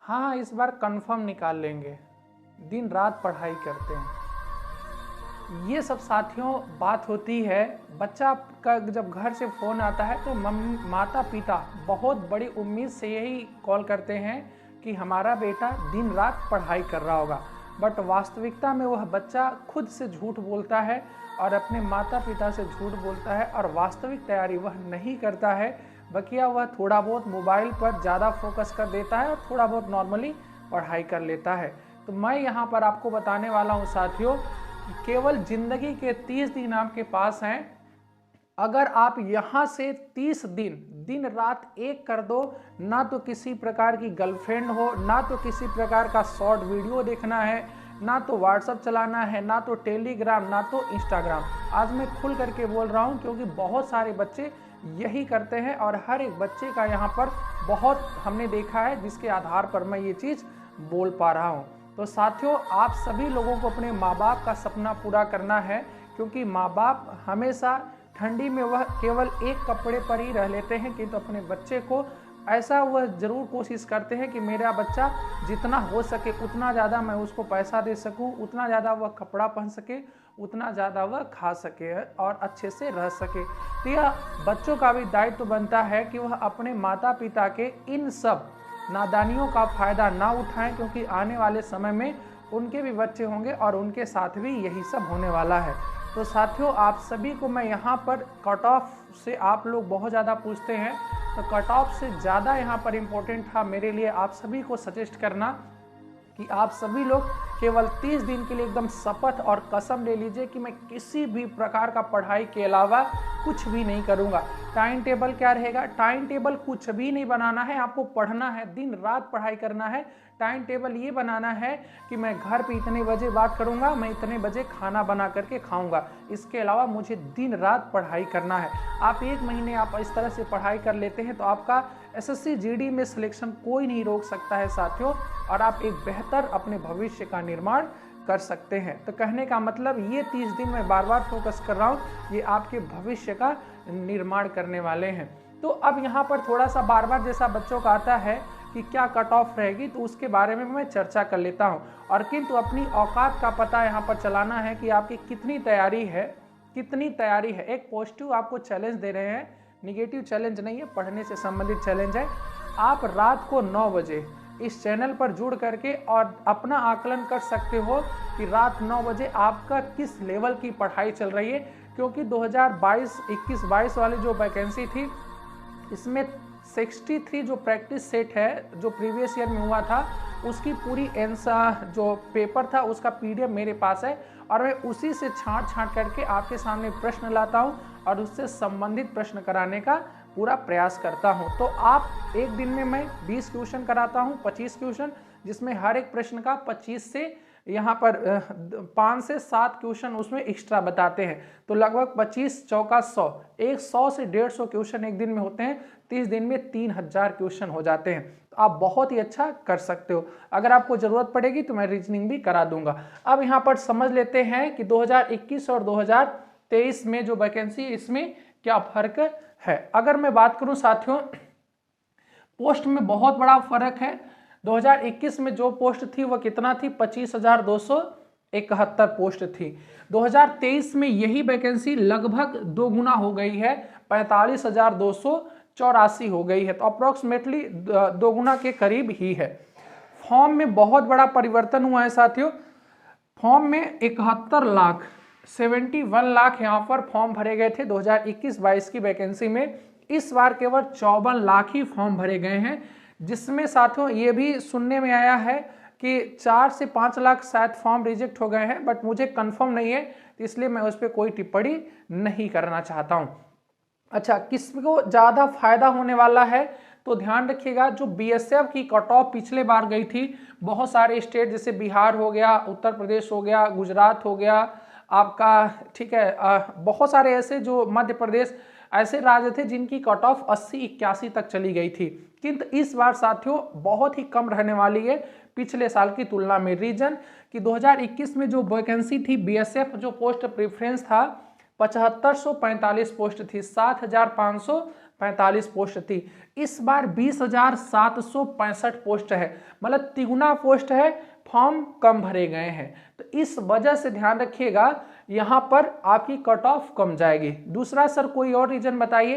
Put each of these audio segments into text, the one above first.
हाँ, इस बार कंफर्म निकाल लेंगे, दिन रात पढ़ाई करते हैं। ये सब साथियों बात होती है, बच्चा का जब घर से फ़ोन आता है तो माता पिता बहुत बड़ी उम्मीद से यही कॉल करते हैं कि हमारा बेटा दिन रात पढ़ाई कर रहा होगा, बट वास्तविकता में वह बच्चा खुद से झूठ बोलता है और अपने माता पिता से झूठ बोलता है और वास्तविक तैयारी वह नहीं करता है। बकिया वह थोड़ा बहुत मोबाइल पर ज़्यादा फोकस कर देता है और थोड़ा बहुत नॉर्मली पढ़ाई कर लेता है। तो मैं यहाँ पर आपको बताने वाला हूँ साथियों, केवल जिंदगी के 30 दिन आपके पास हैं। अगर आप यहाँ से 30 दिन दिन रात एक कर दो, ना तो किसी प्रकार की गर्लफ्रेंड हो, ना तो किसी प्रकार का शॉर्ट वीडियो देखना है, ना तो व्हाट्सअप चलाना है, ना तो टेलीग्राम, ना तो इंस्टाग्राम। आज मैं खुल करके बोल रहा हूँ क्योंकि बहुत सारे बच्चे यही करते हैं और हर एक बच्चे का यहाँ पर बहुत हमने देखा है, जिसके आधार पर मैं ये चीज़ बोल पा रहा हूँ। तो साथियों, आप सभी लोगों को अपने माँ बाप का सपना पूरा करना है, क्योंकि माँ बाप हमेशा ठंडी में वह केवल एक कपड़े पर ही रह लेते हैं, किंतु अपने बच्चे को ऐसा वह ज़रूर कोशिश करते हैं कि मेरा बच्चा जितना हो सके उतना ज़्यादा मैं उसको पैसा दे सकूं, उतना ज़्यादा वह कपड़ा पहन सके, उतना ज़्यादा वह खा सके और अच्छे से रह सके। तो यह बच्चों का भी दायित्व बनता है कि वह अपने माता पिता के इन सब नादानियों का फ़ायदा ना उठाएं, क्योंकि आने वाले समय में उनके भी बच्चे होंगे और उनके साथ भी यही सब होने वाला है। तो साथियों, आप सभी को मैं यहाँ पर कट ऑफ से आप लोग बहुत ज़्यादा पूछते हैं, तो कट ऑफ से ज़्यादा यहाँ पर इम्पोर्टेंट था मेरे लिए आप सभी को सजेस्ट करना कि आप सभी लोग केवल 30 दिन के लिए एकदम शपथ और कसम ले लीजिए कि मैं किसी भी प्रकार का पढ़ाई के अलावा कुछ भी नहीं करूंगा। टाइम टेबल क्या रहेगा? टाइम टेबल कुछ भी नहीं बनाना है, आपको पढ़ना है, दिन रात पढ़ाई करना है। टाइम टेबल ये बनाना है कि मैं घर पे इतने बजे बात करूंगा, मैं इतने बजे खाना बना करके खाऊंगा, इसके अलावा मुझे दिन रात पढ़ाई करना है। आप एक महीने आप इस तरह से पढ़ाई कर लेते हैं तो आपका एसएससी जीडी में सिलेक्शन कोई नहीं रोक सकता है साथियों, और आप एक बेहतर अपने भविष्य का निर्माण कर सकते हैं। तो कहने का मतलब ये 30 दिन मैं बार बार फोकस कर रहा हूँ, ये आपके भविष्य का निर्माण करने वाले हैं। तो अब यहाँ पर थोड़ा सा बार बार जैसा बच्चों का आता है कि क्या कट ऑफ रहेगी, तो उसके बारे में मैं चर्चा कर लेता हूँ। और किंतु अपनी औकात का पता यहाँ पर चलाना है कि आपकी कितनी तैयारी है, कितनी तैयारी है। एक पॉजिटिव आपको चैलेंज दे रहे हैं, निगेटिव चैलेंज नहीं है, पढ़ने से संबंधित चैलेंज है। आप रात को 9 बजे इस चैनल पर जुड़ करके और अपना आकलन कर सकते हो कि रात 9 बजे आपका किस लेवल की पढ़ाई चल रही है, क्योंकि 2021-22 वाली जो वैकेंसी थी इसमें 63 जो प्रैक्टिस सेट है जो प्रीवियस ईयर में हुआ था, उसकी पूरी आंसर जो पेपर था उसका पीडीएफ मेरे पास है, और मैं उसी से छांट करके आपके सामने प्रश्न लाता हूं और उससे संबंधित प्रश्न कराने का पूरा प्रयास करता हूं। तो आप एक दिन में मैं 20 क्वेश्चन कराता हूं, 25 क्वेश्चन, जिसमें हर एक प्रश्न का 25 से यहाँ पर 5 से 7 क्वेश्चन उसमें एक्स्ट्रा बताते हैं। तो लगभग 25 चौका 100, 100 से 150 क्वेश्चन एक दिन में होते हैं। 30 दिन में 3000 क्वेश्चन हो जाते हैं। तो आप बहुत ही अच्छा कर सकते हो। अगर आपको ज़रूरत पड़ेगी तो मैं रीजनिंग भी करा दूंगा। अब यहाँ पर समझ लेते हैं कि 2021 और 2023 में जो वैकेंसी इसमें क्या फर्क है। अगर मैं बात करूं साथियों, पोस्ट में बहुत बड़ा फर्क है। 2021 में जो पोस्ट थी वह कितना थी? 25,271 पोस्ट थी। 2023 में यही वैकेंसी लगभग 2 गुना हो गई है, 45,284 हो गई है। तो अप्रोक्सीमेटली 2 गुना के करीब ही है। फॉर्म में बहुत बड़ा परिवर्तन हुआ है साथियों। फॉर्म में 71 लाख यहाँ पर फॉर्म भरे गए थे 2021-22 की वैकेंसी में। इस बार केवल 54 लाख ही फॉर्म भरे गए हैं, जिसमें साथियों ये भी सुनने में आया है कि 4 से 5 लाख शायद फॉर्म रिजेक्ट हो गए हैं, बट मुझे कंफर्म नहीं है, तो इसलिए मैं उस पर कोई टिप्पणी नहीं करना चाहता हूं। अच्छा, किसको ज़्यादा फायदा होने वाला है? तो ध्यान रखिएगा, जो बीएसएफ की कट ऑफ पिछले बार गई थी, बहुत सारे स्टेट जैसे बिहार हो गया, उत्तर प्रदेश हो गया, गुजरात हो गया आपका, ठीक है, बहुत सारे ऐसे जो मध्य प्रदेश ऐसे राज्य थे जिनकी कट ऑफ 80-81 तक चली गई थी। किंतु इस बार साथियों बहुत ही कम रहने वाली है पिछले साल की तुलना में। रीजन कि 2021 में जो वैकेंसी थी बीएसएफ जो पोस्ट प्रेफरेंस था 7545 पोस्ट थी, 7500 45 पोस्ट थी। इस बार 20,765 पोस्ट है, मतलब तिगुना पोस्ट है, फॉर्म कम भरे गए हैं। तो इस वजह से ध्यान रखिएगा यहाँ पर आपकी कट ऑफ कम जाएगी। दूसरा सर कोई और रीजन बताइए,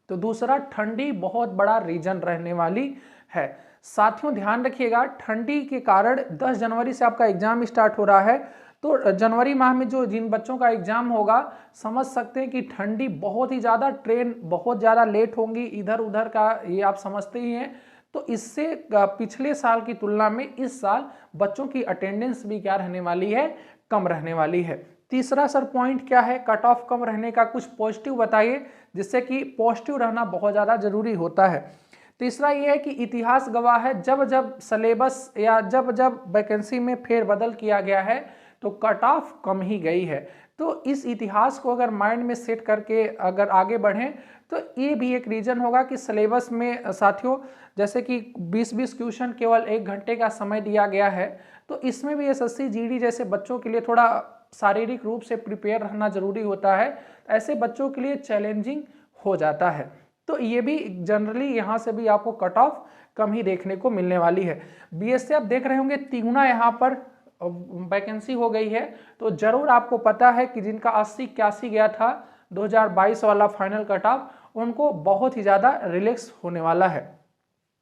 तो दूसरा ठंडी बहुत बड़ा रीजन रहने वाली है। साथियों ध्यान रखिएगा, ठंडी के कारण 10 जनवरी से आपका एग्जाम स्टार्ट हो रहा है, तो जनवरी माह में जो जिन बच्चों का एग्जाम होगा समझ सकते हैं कि ठंडी बहुत ही ज़्यादा, ट्रेन बहुत ज़्यादा लेट होंगी, इधर उधर का ये आप समझते ही हैं। तो इससे पिछले साल की तुलना में इस साल बच्चों की अटेंडेंस भी क्या रहने वाली है, कम रहने वाली है। तीसरा सर पॉइंट क्या है, कट ऑफ कम रहने का कुछ पॉजिटिव बताइए, जिससे कि पॉजिटिव रहना बहुत ज़्यादा जरूरी होता है। तीसरा ये है कि इतिहास गवाह है, जब जब सिलेबस या जब जब वैकेंसी में फेरबदल किया गया है तो कट ऑफ कम ही गई है। तो इस इतिहास को अगर माइंड में सेट करके अगर आगे बढ़ें तो ये भी एक रीजन होगा कि सिलेबस में साथियों जैसे कि 20-20 क्वेश्चन केवल 1 घंटे का समय दिया गया है, तो इसमें भी एसएससी जीडी जैसे बच्चों के लिए थोड़ा शारीरिक रूप से प्रिपेयर रहना जरूरी होता है, ऐसे बच्चों के लिए चैलेंजिंग हो जाता है। तो ये भी जनरली यहाँ से भी आपको कट ऑफ कम ही देखने को मिलने वाली है। बीएससी आप देख रहे होंगे तिगुना यहाँ पर वैकेंसी हो गई है, तो जरूर आपको पता है कि जिनका 80-81 गया था 2022 वाला फाइनल कट ऑफ, उनको बहुत ही ज़्यादा रिलैक्स होने वाला है।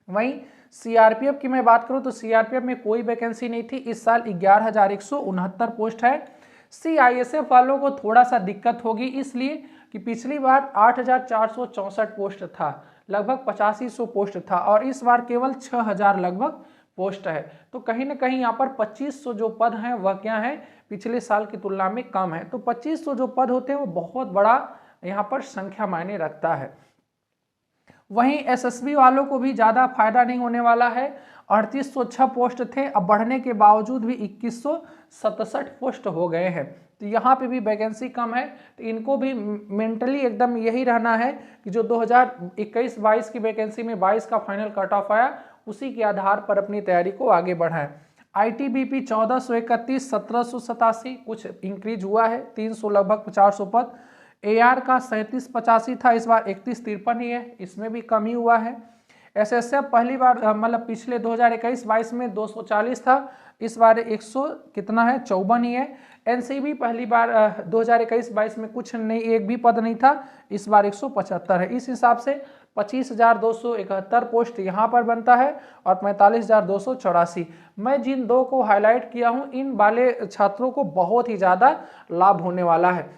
वहीं सीआरपीएफ की मैं बात करूं तो सीआरपीएफ में कोई वैकेंसी नहीं थी, इस साल 11,169 पोस्ट है। सीआईएसएफ वालों को थोड़ा सा दिक्कत होगी, इसलिए कि पिछली बार 8,464 पोस्ट था, लगभग 8500 पोस्ट था, और इस बार केवल 6,000 लगभग पोस्ट है। तो कहीं ना कहीं यहाँ पर 2500 जो पद हैं वह क्या है, पिछले साल की तुलना में कम है। तो 2500 जो पद होते हैं वो बहुत बड़ा यहाँ पर संख्या मायने रखता है। वहीं एसएसबी वालों को भी ज़्यादा फायदा नहीं होने वाला है, 3806 पोस्ट थे, अब बढ़ने के बावजूद भी 2167 पोस्ट हो गए हैं। तो यहाँ पे भी वैकेंसी कम है, तो इनको भी मेंटली एकदम यही रहना है कि जो 2021-22 की वैकेंसी में 22 का फाइनल कट ऑफ आया, उसी के आधार पर अपनी तैयारी को आगे बढ़ाएं। आईटीबीपी 1431, 1787 कुछ इंक्रीज हुआ है, 300 लगभग 400 पद। एआर का 3785 था, इस बार 3153 ही है, इसमें भी कमी हुआ है। एसएसएफ पहली बार मतलब पिछले 2021-22 में 240 था, इस बार 100 कितना है 54 ही है। एनसीबी पहली बार 2021-22 में कुछ नहीं, एक भी पद नहीं था, इस बार 175 है। इस हिसाब से 25,271 पोस्ट यहाँ पर बनता है और 45,284। मैं जिन दो को हाईलाइट किया हूँ, इन वाले छात्रों को बहुत ही ज़्यादा लाभ होने वाला है।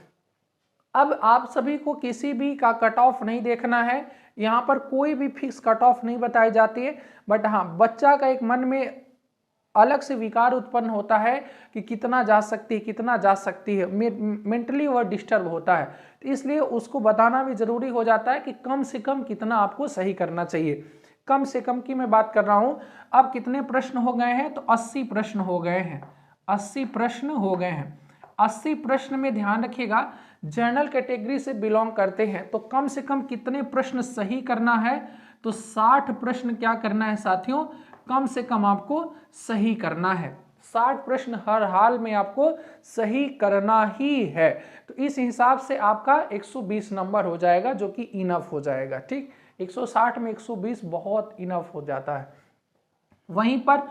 अब आप सभी को किसी भी का कट ऑफ नहीं देखना है, यहाँ पर कोई भी फिक्स कट ऑफ नहीं बताई जाती है, बट हाँ बच्चा का एक मन में अलग से विकार उत्पन्न होता है कि कितना जा सकती है, कितना जा सकती है, मेंटली वह डिस्टर्ब होता है, तो इसलिए उसको बताना भी जरूरी हो जाता है कि कम से कम कितना आपको सही करना चाहिए। कम से कम की मैं बात कर रहा हूँ। अब कितने प्रश्न हो गए हैं, तो 80 प्रश्न हो गए हैं, 80 प्रश्न हो गए हैं। 80 प्रश्न में ध्यान रखिएगा जनरल कैटेगरी से बिलोंग करते हैं, तो कम से कम कितने प्रश्न सही करना है, तो 60 प्रश्न क्या करना है साथियों, कम से कम आपको सही करना है। 60 प्रश्न हर हाल में आपको सही करना ही है। तो इस हिसाब से आपका 120 नंबर हो जाएगा, जो कि इनफ हो जाएगा। ठीक, 160 में 120 बहुत इनफ हो जाता है। वहीं पर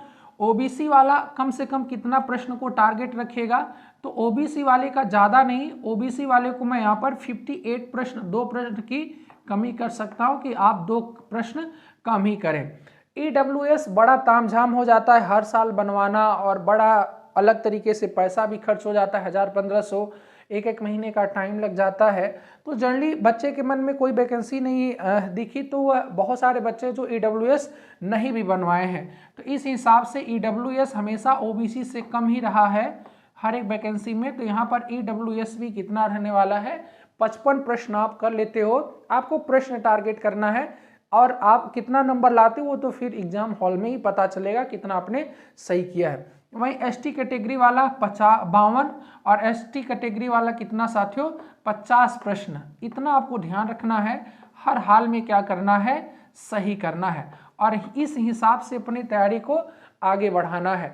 ओबीसी वाला कम से कम कितना प्रश्न को टारगेट रखेगा, तो ओबीसी वाले का ज़्यादा नहीं, ओबीसी वाले को मैं यहाँ पर 58 प्रश्न, 2 प्रश्न की कमी कर सकता हूँ कि आप 2 प्रश्न कम ही करें। ईडब्ल्यूएस बड़ा तामझाम हो जाता है हर साल बनवाना, और बड़ा अलग तरीके से पैसा भी खर्च हो जाता है, 1000-1500 एक महीने का टाइम लग जाता है। तो जनरली बच्चे के मन में कोई वैकेंसी नहीं दिखी, तो वह बहुत सारे बच्चे जो ईडब्ल्यूएस नहीं भी बनवाए हैं। तो इस हिसाब से ईडब्ल्यूएस हमेशा ओबीसी से कम ही रहा है हर एक वैकेंसी में। तो यहाँ पर ईडब्ल्यूएस भी कितना रहने वाला है, 55 प्रश्न आप कर लेते हो। आपको प्रश्न टारगेट करना है, और आप कितना नंबर लाते हो तो फिर एग्जाम हॉल में ही पता चलेगा कितना आपने सही किया है। वहीं एसटी कैटेगरी वाला 52 और एसटी कैटेगरी वाला कितना साथियों, 50 प्रश्न। इतना आपको ध्यान रखना है, हर हाल में क्या करना है, सही करना है, और इस हिसाब से अपनी तैयारी को आगे बढ़ाना है।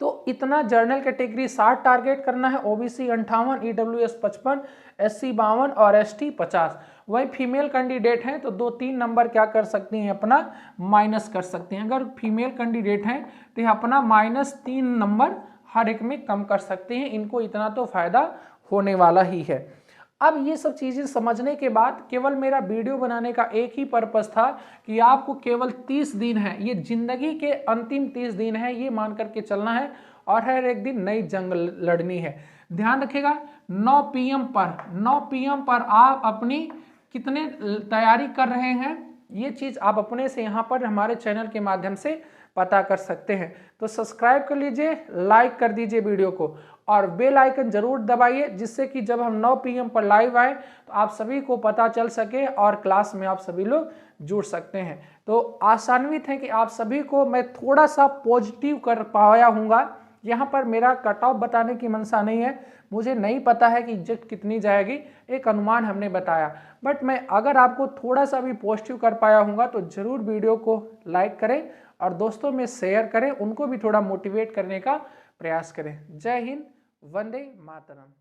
तो इतना जर्नल कैटेगरी 60 टारगेट करना है, ओबीसी 58, ईडब्ल्यूएस 55, एससी 52 और एसटी 50। वही फीमेल कैंडिडेट हैं तो 2-3 नंबर क्या कर सकती हैं, अपना माइनस कर सकती हैं। अगर फीमेल कैंडिडेट हैं तो ये अपना -3 नंबर हर एक में कम कर सकते हैं। इनको इतना तो फायदा होने वाला ही है। अब ये सब चीज़ें समझने के बाद केवल मेरा वीडियो बनाने का एक ही पर्पस था कि आपको केवल 30 दिन है, ये जिंदगी के अंतिम 30 दिन है, ये मान करके चलना है और हर एक दिन नई जंग लड़नी है। ध्यान रखिएगा 9 PM पर आप अपनी कितने तैयारी कर रहे हैं, ये चीज़ आप अपने से यहाँ पर हमारे चैनल के माध्यम से पता कर सकते हैं। तो सब्सक्राइब कर लीजिए, लाइक कर दीजिए वीडियो को और बेल आइकन जरूर दबाइए, जिससे कि जब हम 9 PM पर लाइव आए तो आप सभी को पता चल सके और क्लास में आप सभी लोग जुड़ सकते हैं। तो आशान्वित है कि आप सभी को मैं थोड़ा सा पॉजिटिव कर पाया हूँगा। यहाँ पर मेरा कट ऑफ बताने की मंशा नहीं है, मुझे नहीं पता है कि एग्जैक्ट कितनी जाएगी, एक अनुमान हमने बताया, बट मैं अगर आपको थोड़ा सा भी पॉजिटिव कर पाया हूँगा तो ज़रूर वीडियो को लाइक करें और दोस्तों में शेयर करें, उनको भी थोड़ा मोटिवेट करने का प्रयास करें। जय हिंद, वंदे मातरम।